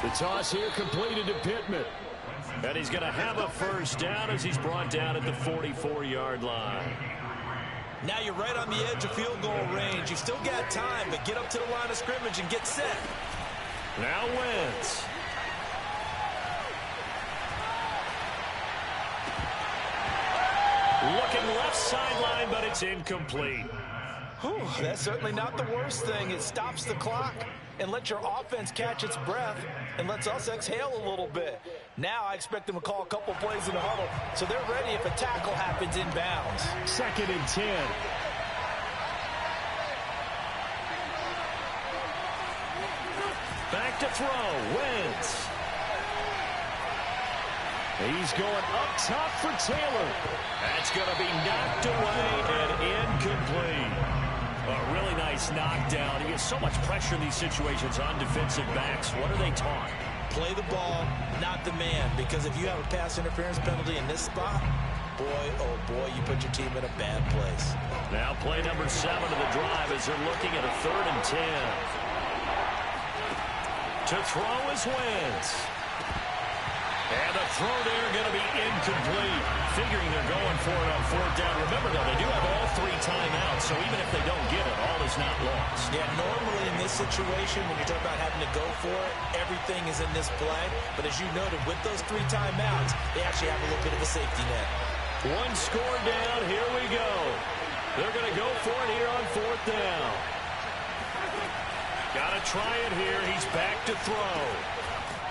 The toss here completed to Pittman. And he's going to have a 1st down as he's brought down at the 44-yard line. Now you're right on the edge of field goal range. You've still got time, but get up to the line of scrimmage and get set. Now Wentz. Looking left sideline, but it's incomplete. Whew, that's certainly not the worst thing. It stops the clock and lets your offense catch its breath and lets us exhale a little bit. Now I expect them to call a couple plays in the huddle, so they're ready if a tackle happens inbounds. 2nd and 10. Back to throw. Wentz. He's going up top for Taylor. That's going to be knocked away and incomplete. A really nice Nice knockdown. He gets so much pressure in these situations on defensive backs. What are they taught? Play the ball, not the man. Because if you have a pass interference penalty in this spot, boy, oh boy, you put your team in a bad place. Now play number 7 of the drive as they're looking at a 3rd and 10. To throw is Wentz. And the throw there going to be incomplete. Figuring they're going for it on 4th down. Remember, though, they do have all 3 timeouts, so even if they don't get it, all is not lost. Yeah, normally in this situation, when you're talking about having to go for it, everything is in this play. But as you noted, with those 3 timeouts, they actually have a little bit of a safety net. 1 score down. Here we go. They're going to go for it here on 4th down. Got to try it here. He's back to throw.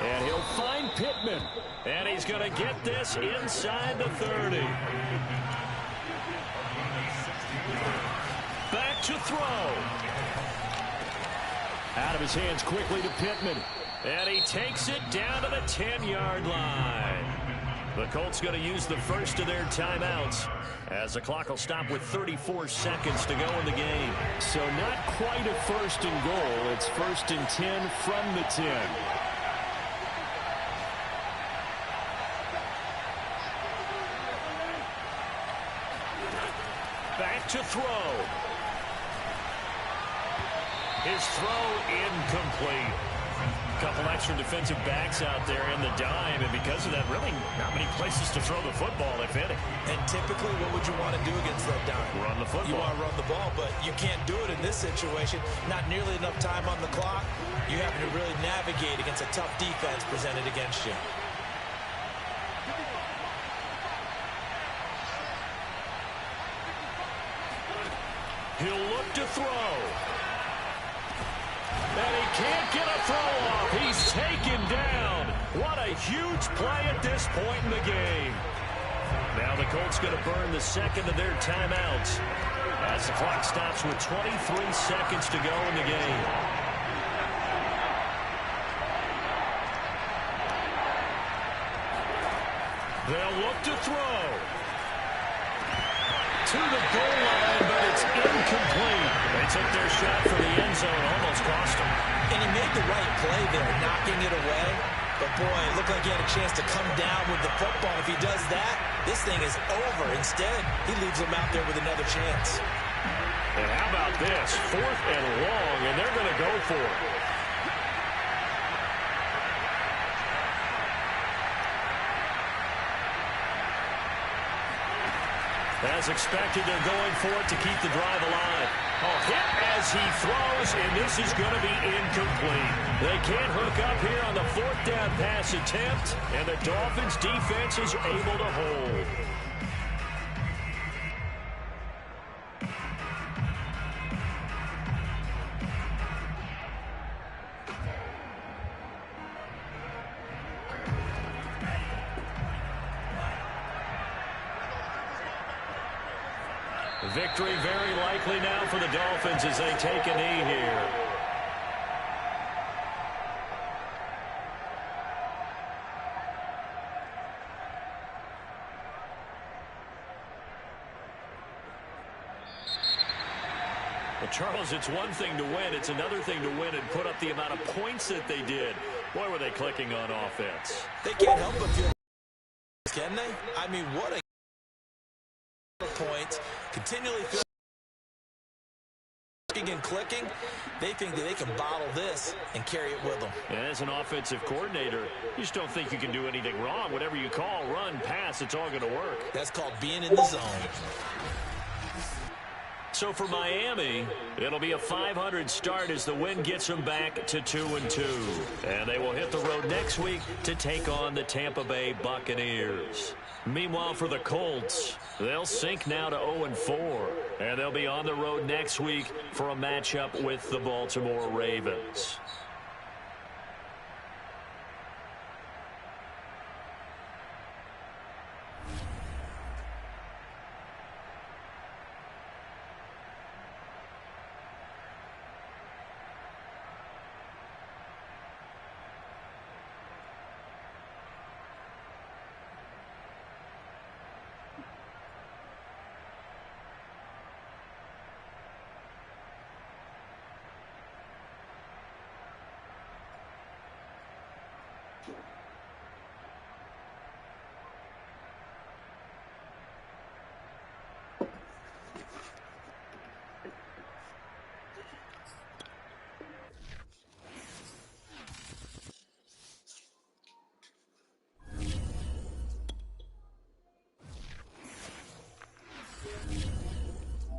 And he'll find Pittman. And he's going to get this inside the 30. Back to throw. Out of his hands quickly to Pittman. And he takes it down to the 10-yard line. The Colts going to use the first of their timeouts as the clock will stop with 34 seconds to go in the game. So not quite a 1st and goal. It's 1st and 10 from the 10. Back to throw. His throw incomplete. A couple extra defensive backs out there in the dime, and because of that, really not many places to throw the football, if any. And typically, what would you want to do against that dime? Run the football. You want to run the ball, but you can't do it in this situation. Not nearly enough time on the clock. You have to really navigate against a tough defense presented against you. He'll look to throw. And he can't get a throw off. He's taken down. What a huge play at this point in the game. Now the Colts going to burn the 2nd of their timeouts as the clock stops with 23 seconds to go in the game. They'll look to throw. To the goal line, but it's incomplete. They took their shot for the end zone, almost cost him. And he made the right play there, knocking it away. But, boy, it looked like he had a chance to come down with the football. If he does that, this thing is over. Instead, he leaves him out there with another chance. And how about this? 4th and long, and they're going to go for it. As expected, they're going for it to keep the drive alive. Hit as he throws, and this is going to be incomplete. They can't hook up here on the 4th down pass attempt, and the Dolphins' defense is able to hold. Victory very likely now for the Dolphins as they take a knee here. Well, Charles, it's one thing to win. It's another thing to win and put up the amount of points that they did. Boy, were they clicking on offense. They can't help but feel, can they? I mean, what a points. Continually and clicking. They think that they can bottle this and carry it with them. And as an offensive coordinator, you just don't think you can do anything wrong. Whatever you call, run, pass, it's all going to work. That's called being in the zone. So for Miami, it'll be a 500 start as the win gets them back to 2-2. And they will hit the road next week to take on the Tampa Bay Buccaneers. Meanwhile, for the Colts, they'll sink now to 0-4. And they'll be on the road next week for a matchup with the Baltimore Ravens.